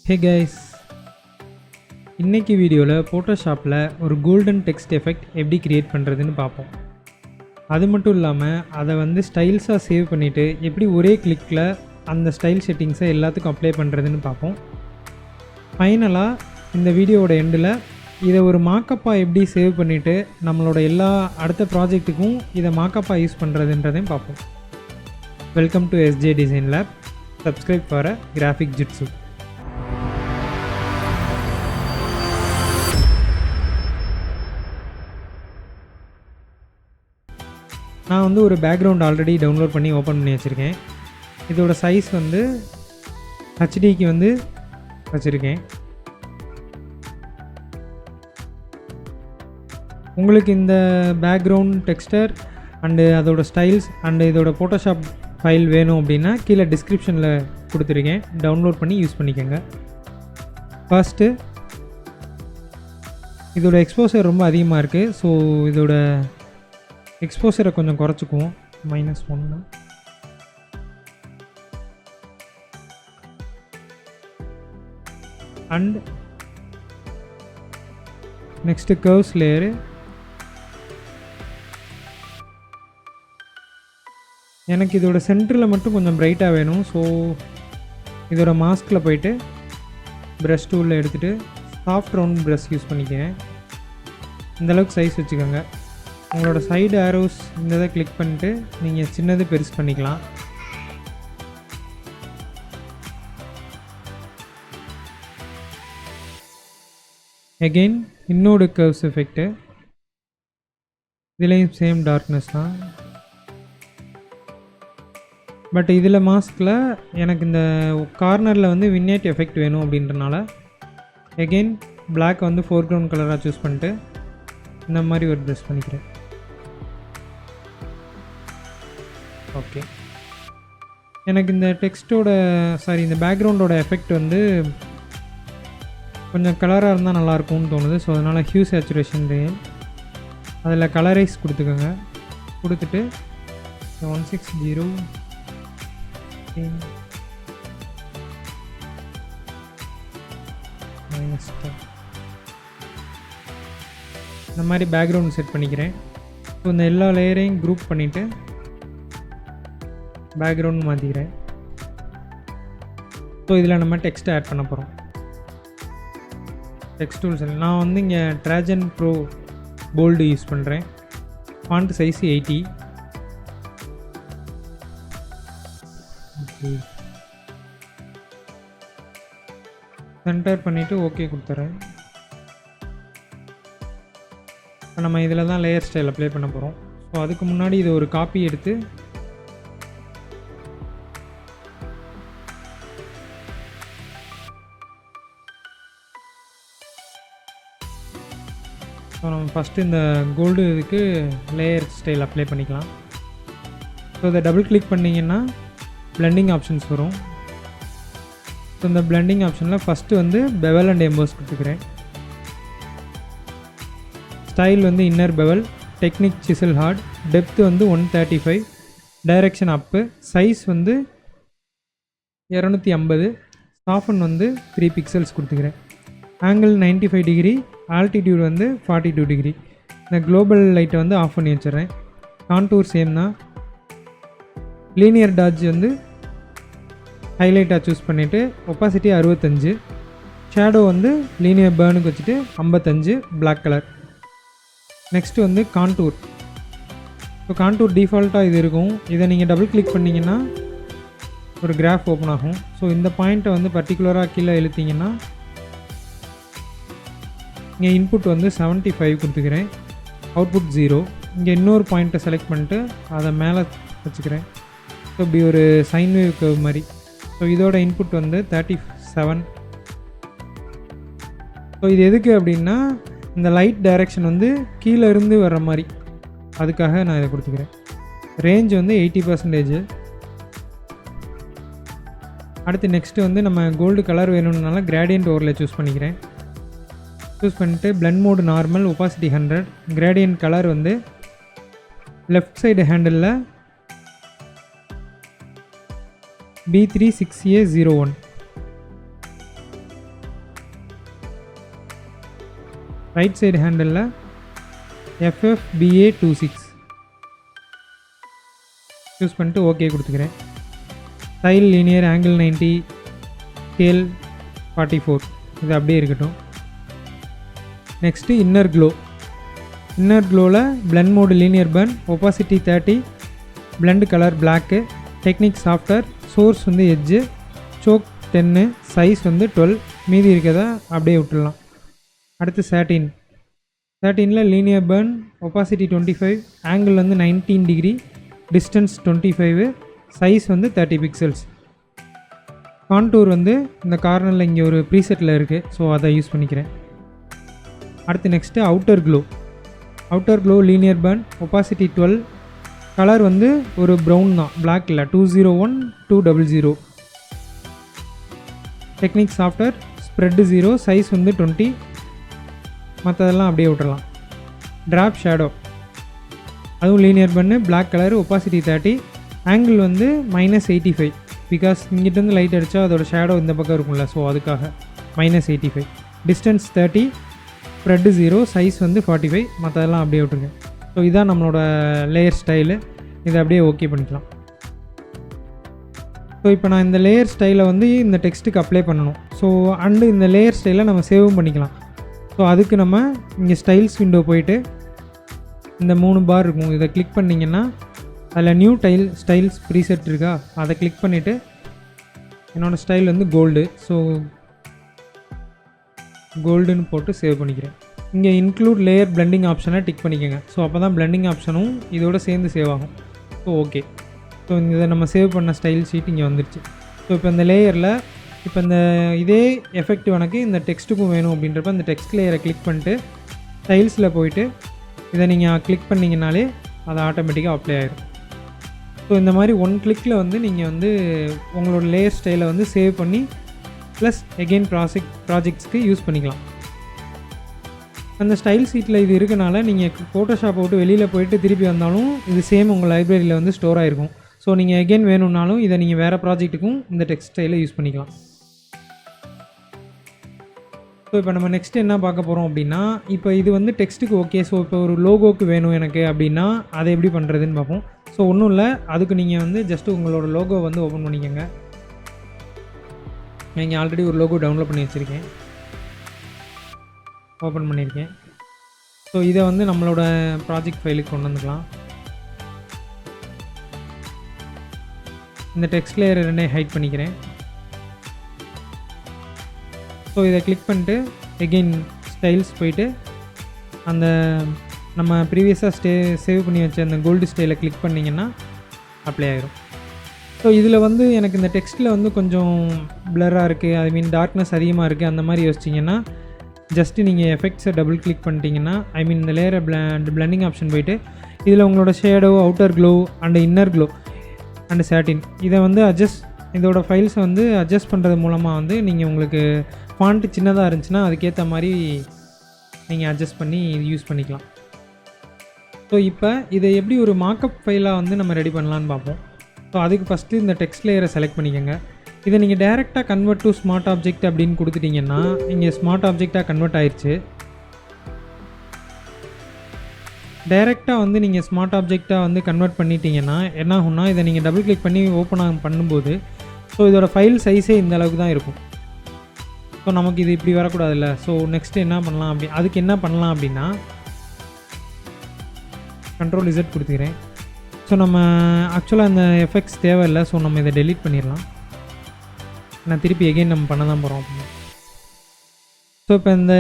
Hey guys, இன்னைக்கு வீடியோவில் ஃபோட்டோஷாப்பில் ஒரு கோல்டன் டெக்ஸ்ட் எஃபெக்ட் எப்படி க்ரியேட் பண்ணுறதுன்னு பார்ப்போம். அது மட்டும் இல்லாமல் அதை வந்து ஸ்டைல்ஸாக சேவ் பண்ணிவிட்டு எப்படி ஒரே கிளிக்கில் அந்த ஸ்டைல் செட்டிங்ஸை எல்லாத்துக்கும் அப்ளை பண்ணுறதுன்னு பார்ப்போம். ஃபைனலாக இந்த வீடியோவோட எண்டில் இதை ஒரு மாக்கப்பாக எப்படி சேவ் பண்ணிவிட்டு நம்மளோட எல்லா அடுத்த ப்ராஜெக்ட்டுக்கும் இதை மாக்கப்பாக யூஸ் பண்ணுறதுன்றதையும் பார்ப்போம். Welcome to SJ design lab. Subscribe for a graphic jitsu. நான் வந்து ஒரு பேக்ரவுண்ட் ஆல்ரெடி டவுன்லோட் பண்ணி ஓப்பன் பண்ணி வச்சுருக்கேன். இதோட சைஸ் வந்து ஹெச்டிக்கு வந்து வச்சுருக்கேன். உங்களுக்கு இந்த பேக்ரவுண்ட் டெக்ஸ்டர் அண்டு அதோட ஸ்டைல்ஸ் அண்டு இதோட ஃபோட்டோஷாப் ஃபைல் வேணும் அப்படின்னா கீழே டிஸ்கிரிப்ஷனில் கொடுத்துருக்கேன், டவுன்லோட் பண்ணி யூஸ் பண்ணிக்கோங்க. ஃபர்ஸ்ட்டு இதோட எக்ஸ்போசர் ரொம்ப அதிகமாக இருக்குது. ஸோ இதோட எக்ஸ்போசரை கொஞ்சம் குறைச்சிக்குவோம். -1 அண்ட் நெக்ஸ்ட்டு கர்வ்ஸ் லேயரு. எனக்கு இதோட சென்டரில் மட்டும் கொஞ்சம் பிரைட்டாக வேணும். ஸோ இதோட மாஸ்கில் போயிட்டு ப்ரஷ் டூலில் எடுத்துகிட்டு சாஃப்ட் ரவுண்ட் ப்ரஷ் யூஸ் பண்ணிக்கிறேன். இந்தளவுக்கு சைஸ் வச்சுக்கோங்க. உங்களோட சைடு ஆரோஸ் இந்த இதை கிளிக் பண்ணிட்டு நீங்கள் சின்னது பெருசு பண்ணிக்கலாம். அகெயின் இன்னொரு கர்வ்ஸ் எஃபெக்ட்டு. இதுலேயும் சேம் டார்க்னஸ் தான். பட் இதில் மாஸ்கில் எனக்கு இந்த கார்னரில் வந்து வின்னேட் எஃபெக்ட் வேணும் அப்படின்றனால அகெயின் பிளாக் வந்து ஃபோர்க்ரவுண்ட் கலராக சூஸ் பண்ணிட்டு இந்த மாதிரி ஒரு ப்ரெஸ் பண்ணிக்கிறேன். ஓகே, எனக்கு இந்த டெக்ஸ்ட்டோட இந்த பேக்ரவுண்டோட எஃபெக்ட் வந்து கொஞ்சம் கலராக இருந்தால் நல்லாயிருக்கும்னு தோணுது. ஸோ அதனால் ஹியூ சேச்சுரேஷன் அதில் கலரைஸ் கொடுத்துக்கோங்க. கொடுத்துட்டு 160 -10 இந்த மாதிரி பேக்ரவுண்ட் செட் பண்ணிக்கிறேன். ஸோ இந்த எல்லா லேயரையும் குரூப் பண்ணிவிட்டு பேக்ரவுண்ட் மாற்றிக்கிறேன். ஸோ இதில் நம்ம டெக்ஸ்ட்டை ஆட் பண்ண போகிறோம். டெக்ஸ்ட் டூல்ஸ் நான் வந்து இங்கே ட்ராஜன் ப்ரோ போல்டு யூஸ் பண்ணுறேன். Font size 80. சென்டர் பண்ணிவிட்டு ஓகே கொடுத்துறேன். இப்போ நம்ம இதில் தான் லேயர் ஸ்டைல் அப்ளை பண்ண போகிறோம். ஸோ அதுக்கு முன்னாடி இது ஒரு காப்பி எடுத்து ஸோ நம்ம ஃபஸ்ட்டு இந்த கோல்டு இதுக்கு லேயர் ஸ்டைல் அப்ளை பண்ணிக்கலாம். ஸோ இதை டபுள் கிளிக் பண்ணிங்கன்னா பிளெண்டிங் ஆப்ஷன்ஸ் வரும். ஸோ இந்த பிளெண்டிங் ஆப்ஷனில் ஃபஸ்ட்டு வந்து பெவல் அண்ட் எம்போஸ் கொடுத்துக்கிறேன். ஸ்டைல் வந்து inner bevel, technique chisel hard, depth வந்து 135, டைரெக்ஷன் அப்பு, சைஸ் வந்து 250, சாஃபன் வந்து 3 பிக்சல்ஸ் கொடுத்துக்கிறேன். ஆங்கிள் 95 டிகிரி, ஆல்டிடியூட் வந்து 42 டிகிரி. இந்த குளோபல் லைட்டை வந்து ஆஃப் பண்ணி வச்சிடுறேன். கான்டூர் சேம் தான். லீனியர் டாட்ஜ் வந்து ஹைலைட்டாக சூஸ் பண்ணிவிட்டு ஒப்பாசிட்டி 65, ஷேடோ வந்து லீனியர் பேர்னுக்கு வச்சுட்டு 55, பிளாக் கலர். நெக்ஸ்ட்டு வந்து கான்டூர். ஸோ கான்டூர் டிஃபால்ட்டாக இது இருக்கும். இதை நீங்கள் டபுள் கிளிக் பண்ணிங்கன்னா ஒரு கிராஃப் ஓப்பன் ஆகும். ஸோ இந்த பாயிண்ட்டை வந்து பர்டிகுலராக கீழே இழுத்திங்கன்னா இங்கே இன்புட் வந்து 75 கொடுத்துக்கிறேன், அவுட்புட் 0. இங்கே இன்னொரு பாயிண்ட்டை செலக்ட் பண்ணிட்டு அதை மேலே வச்சுக்கிறேன். ஸோ இப்படி ஒரு சைன் வேவ் கர்வ் மாதிரி. ஸோ இதோட இன்புட் வந்து 37. ஸோ இது எதுக்கு அப்படின்னா இந்த லைட் டைரெக்ஷன் வந்து கீழே இருந்து வர்ற மாதிரி, அதுக்காக நான் இதை கொடுத்துக்கிறேன். ரேஞ்ச் வந்து 80%. அடுத்து நெக்ஸ்ட்டு வந்து நம்ம கோல்டு கலர் வேணும்னால கிரேடியன்ட் ஓவரில் சூஸ் பண்ணிக்கிறேன். சூஸ் பண்ணிட்டு blend mode normal, opacity 100, gradient colour வந்து லெஃப்ட் சைடு ஹேண்டிலில் B36A01. ரைட் சைடு ஹேண்டலில் FFBA26 யூஸ் பண்ணிட்டு ஓகே கொடுத்துக்கிறேன். ஸ்டைல் லீனியர் ஆங்கிள் 90 ஸ்கேல் 44 இது அப்படியே இருக்கட்டும். நெக்ஸ்ட்டு இன்னர் க்ளோவில் blend mode linear burn, opacity 30, blend colour black, technique software, source வந்து எட்ஜு, சோக் 10, சைஸ் வந்து 12, மீதி இருக்கிறத அப்படியே விட்டுடலாம். அடுத்து 13ல் லீனியர் பர்ன், opacity 25, ஆங்கிள் வந்து 19 டிகிரி, டிஸ்டன்ஸ் 25, சைஸ் வந்து 30 பிக்சல்ஸ். கான்டூர் வந்து இந்த கார்னரில் இங்கே ஒரு ப்ரீசெட்டில் இருக்குது, ஸோ அதை யூஸ் பண்ணிக்கிறேன். அடுத்து next outer glow linear burn, opacity 12, colour வந்து ஒரு ப்ரௌன் தான், பிளாக் இல்லை, 201/200. டெக்னிக் சாஃப்ட்வேர், ஸ்ப்ரெட்டு 0, சைஸ் வந்து 20, மற்றதெல்லாம் அப்படியே விட்டுறலாம். ட்ராப் ஷேடோ அதுவும் லீனியர் பண்ணு, பிளாக் கலர், opacity 30, ஆங்கிள் வந்து -85, பிகாஸ் இங்கிட்டேருந்து லைட் அடித்தா அதோட ஷேடோ இந்த பக்கம் இருக்கும்ல, ஸோ அதுக்காக -85. டிஸ்டன்ஸ் 30, ஸ்ப்ரெட்டு 0, சைஸ் வந்து 45, மற்றதெல்லாம் அப்படியே விட்டுருங்க. ஸோ இதான் நம்மளோட லேயர் ஸ்டைலு. இதை அப்படியே ஓகே பண்ணிக்கலாம். ஸோ இப்போ நான் இந்த லேயர் ஸ்டைலை வந்து இந்த டெக்ஸ்ட்டுக்கு அப்ளை பண்ணணும். ஸோ அண்டு இந்த லேயர் ஸ்டைலை நம்ம சேவும் பண்ணிக்கலாம். ஸோ அதுக்கு நம்ம இங்கே ஸ்டைல்ஸ் விண்டோ போயிட்டு இந்த 3 பார் இருக்கும், இதை கிளிக் பண்ணிங்கன்னா அதில் நியூ ஸ்டைல்ஸ் ப்ரீசெட் இருக்கா, அதை கிளிக் பண்ணிவிட்டு என்னோடய ஸ்டைல் வந்து கோல்டு, ஸோ கோல்டுன்னு போட்டு சேவ் பண்ணிக்கிறேன். இங்கே இன்க்ளூட் லேயர் பிளெண்டிங் ஆப்ஷனை டிக் பண்ணிக்கோங்க. ஸோ அப்போ தான் பிளெண்டிங் ஆப்ஷனும் இதோடு சேர்ந்து சேவ் ஆகும். ஸோ ஓகே, ஸோ இதை நம்ம சேவ் பண்ண ஸ்டைல் ஷீட் இங்கே வந்துருச்சு. ஸோ இப்போ இந்த லேயரில் இப்போ இந்த இதே எஃபெக்ட் எனக்கு இந்த டெக்ஸ்ட்டுக்கும் வேணும் அப்படின்றப்ப இந்த டெக்ஸ்ட் லேயரை கிளிக் பண்ணிட்டு ஸ்டைல்ஸில் போயிட்டு இதை நீங்கள் கிளிக் பண்ணிங்கனாலே அது ஆட்டோமேட்டிக்காக அப்ளை ஆகிடும். ஸோ இந்த மாதிரி 1 கிளிக்கில் வந்து நீங்கள் வந்து உங்களோட லேயர் ஸ்டைலை வந்து சேவ் பண்ணி ப்ளஸ் எகெயின் ப்ராஜெக்ட்ஸ்க்கு யூஸ் பண்ணிக்கலாம். அந்த ஸ்டைல் ஷீட்டில் இது இருக்கனால நீங்கள் ஃபோட்டோஷாப்பை விட்டு வெளியில் போயிட்டு திருப்பி வந்தாலும் இது சேம் உங்கள் லைப்ரரியில் வந்து ஸ்டோர் ஆகிருக்கும். ஸோ நீங்கள் எகெயின் வேணும்னாலும் இதை நீங்கள் வேறு ப்ராஜெக்ட்டுக்கும் இந்த டெக்ஸ்ட் ஸ்டைலை யூஸ் பண்ணிக்கலாம். ஸோ இப்போ நம்ம நெக்ஸ்ட் என்ன பார்க்க போகிறோம் அப்படின்னா, இப்போ இது வந்து டெக்ஸ்ட்டுக்கு ஓகே. ஸோ இப்போ ஒரு லோகோக்கு வேணும் எனக்கு அப்படின்னா அதை எப்படி பண்ணுறதுன்னு பார்ப்போம். ஸோ ஒன்றும் இல்லை, அதுக்கு நீங்கள் வந்து ஜஸ்ட்டு உங்களோட லோகோ வந்து ஓப்பன் பண்ணிக்கோங்க. நீங்கள் ஆல்ரெடி ஒரு லோகோ டவுன்லோட் பண்ணி வச்சுருக்கேன், ஓப்பன் பண்ணியிருக்கேன். ஸோ இதை வந்து நம்மளோட ப்ராஜெக்ட் ஃபைலுக்கு கொண்டு வந்துக்கலாம். இந்த டெக்ஸ்ட் லேயர் 2 ஹைட் பண்ணிக்கிறேன். ஸோ இதை கிளிக் பண்ணிட்டு எகெயின் ஸ்டைல்ஸ் போயிட்டு அந்த நம்ம ப்ரீவியஸாக சேவ் பண்ணி வச்ச அந்த கோல்டு ஸ்டைலை கிளிக் பண்ணிங்கன்னா அப்ளை ஆகிடும். ஸோ இதில் வந்து எனக்கு இந்த டெக்ஸ்ட்டில் வந்து கொஞ்சம் பிளராக இருக்குது, ஐ மீன் டார்க்னஸ் அதிகமாக இருக்குது, அந்த மாதிரி யோசிச்சிங்கன்னா ஜஸ்ட்டு நீங்கள் எஃபெக்ட்ஸை டபுள் கிளிக் பண்ணிட்டீங்கன்னா, ஐ மீன் இந்த லேயரை பிளெண்டிங் ஆப்ஷன் போயிட்டு இதில் உங்களோட shadow, outer glow and inner glow and satin இதை வந்து இதோட ஃபைல்ஸை வந்து அட்ஜஸ்ட் பண்ணுறது மூலமாக வந்து நீங்கள் உங்களுக்கு ஃபாண்ட்டு சின்னதாக இருந்துச்சுன்னா அதுக்கேற்ற மாதிரி நீங்கள் அட்ஜஸ்ட் பண்ணி யூஸ் பண்ணிக்கலாம். ஸோ இப்போ இதை எப்படி ஒரு மார்க்கப் ஃபைலாக வந்து நம்ம ரெடி பண்ணலான்னு பார்ப்போம். ஸோ அதுக்கு ஃபஸ்ட்டு இந்த டெக்ஸ்ட் லேயரை செலக்ட் பண்ணிக்கோங்க. இதை நீங்கள் டேரெக்டாக கன்வெர்ட் டு ஸ்மார்ட் ஆப்ஜெக்ட் அப்படின்னு கொடுத்துட்டிங்கன்னா இங்கே ஸ்மார்ட் ஆப்ஜெக்டாக கன்வெர்ட் ஆயிடுச்சு. டைரெக்டாக வந்து நீங்கள் ஸ்மார்ட் ஆப்ஜெக்டாக வந்து கன்வெர்ட் பண்ணிட்டீங்கன்னா என்ன ஆகும்னா, இதை நீங்கள் டபுள் கிளிக் பண்ணி ஓப்பன் பண்ணும்போது ஸோ இதோட ஃபைல் சைஸே இந்த அளவுக்கு தான் இருக்கும். ஸோ நமக்கு இது இப்படி வரக்கூடாதுல்ல. ஸோ நெக்ஸ்ட்டு என்ன பண்ணலாம் அதுக்கு என்ன பண்ணலாம் அப்படின்னா Ctrl Z கொடுத்துக்கிறேன். ஸோ நம்ம ஆக்சுவலாக அந்த எஃபெக்ட்ஸ் தேவையில்லை. ஸோ நம்ம இதை டெலீட் பண்ணிடலாம். நான் திருப்பி எகெயின் நம்ம பண்ண தான் போகிறோம் அப்படின்னு. ஸோ இப்போ இந்த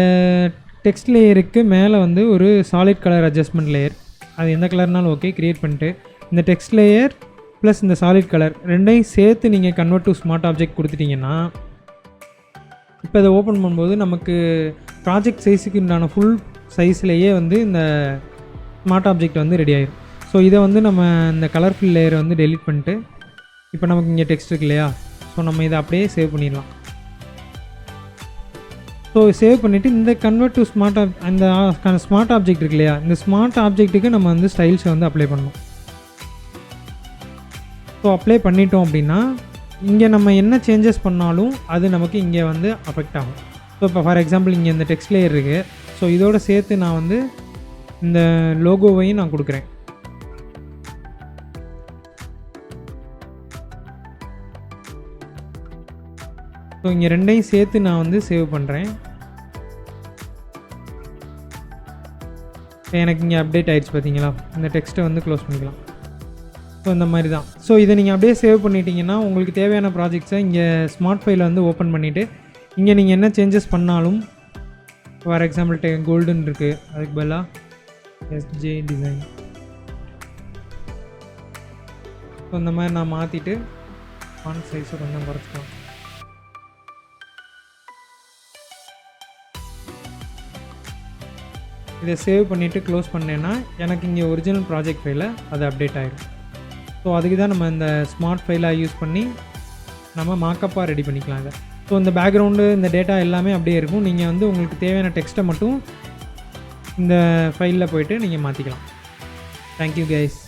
டெக்ஸ்ட் லேயருக்கு மேலே வந்து ஒரு சாலிட் கலர் அட்ஜஸ்ட்மெண்ட் லேயர், அது எந்த கலர்னாலும் ஓகே, க்ரியேட் பண்ணிட்டு இந்த டெக்ஸ்ட் லேயர் ப்ளஸ் இந்த சாலிட் கலர் ரெண்டையும் சேர்த்து நீங்கள் கன்வெர்ட் டு ஸ்மார்ட் ஆப்ஜெக்ட் கொடுத்துட்டிங்கன்னா இப்போ இதை ஓப்பன் பண்ணும்போது நமக்கு ப்ராஜெக்ட் சைஸுக்கு உண்டான ஃபுல் சைஸ்லேயே வந்து இந்த ஸ்மார்ட் ஆப்ஜெக்ட் வந்து ரெடி ஆகிடும். ஸோ இதை வந்து நம்ம இந்த கலர்ஃபுல் லேயரை வந்து டெலீட் பண்ணிட்டு இப்போ நமக்கு இங்கே டெக்ஸ்ட் இருக்கு இல்லையா, ஸோ நம்ம இதை அப்படியே சேவ் பண்ணிடலாம். ஸோ சேவ் பண்ணிவிட்டு இந்த கன்வெர்ட் டு அந்த ஸ்மார்ட் ஆப்ஜெக்ட் இருக்கு இல்லையா, இந்த ஸ்மார்ட் ஆப்ஜெக்ட்டுக்கு நம்ம வந்து ஸ்டைல்ஸை வந்து அப்ளை பண்ணணும். ஸோ அப்ளை பண்ணிட்டோம் அப்படின்னா இங்கே நம்ம என்ன சேஞ்சஸ் பண்ணாலும் அது நமக்கு இங்கே வந்து அஃபெக்ட் ஆகும். ஸோ இப்போ ஃபார் எக்ஸாம்பிள் இங்கே இந்த டெக்ஸ்ட் லேயர் இருக்குது. ஸோ இதோடு சேர்த்து நான் வந்து இந்த லோகோவையும் நான் கொடுக்குறேன். ஸோ இங்கே ரெண்டையும் சேர்த்து நான் வந்து சேவ் பண்ணுறேன். எனக்கு இங்கே அப்டேட் ஆகிடுச்சு பார்த்தீங்களா. இந்த டெக்ஸ்ட்டை வந்து க்ளோஸ் பண்ணிக்கலாம். ஸோ இந்த மாதிரி தான். ஸோ இதை நீங்கள் அப்படியே சேவ் பண்ணிட்டீங்கன்னா உங்களுக்கு தேவையான ப்ராஜெக்ட்ஸை இங்கே ஸ்மார்ட் ஃபைலை வந்து ஓப்பன் பண்ணிவிட்டு இங்கே நீங்கள் என்ன சேஞ்சஸ் பண்ணாலும், ஃபார் எக்ஸாம்பிள் கோல்டன் இருக்குது, அதுக்கு பதிலாக எஸ்ஜே டிசைன், ஸோ இந்த மாதிரி நான் மாற்றிட்டு ஃபாண்ட் சைஸை கொஞ்சம் குறைச்சிக்கலாம். இதை சேவ் பண்ணிவிட்டு க்ளோஸ் பண்ணேன்னா எனக்கு இங்கே ஒரிஜினல் ப்ராஜெக்ட் ஃபைலில் அது அப்டேட் ஆகிடும். ஸோ அதுக்கு தான் நம்ம இந்த ஸ்மார்ட் ஃபைலை யூஸ் பண்ணி நம்ம மாக்கப்பாக ரெடி பண்ணிக்கலாம் இதை. ஸோ இந்த பேக்ரவுண்டு, இந்த டேட்டா எல்லாமே அப்படியே இருக்கும். நீங்கள் வந்து உங்களுக்கு தேவையான டெக்ஸ்ட்டை மட்டும் இந்த ஃபைலில் போய்ட்டு நீங்கள் மாற்றிக்கலாம். Thank you guys.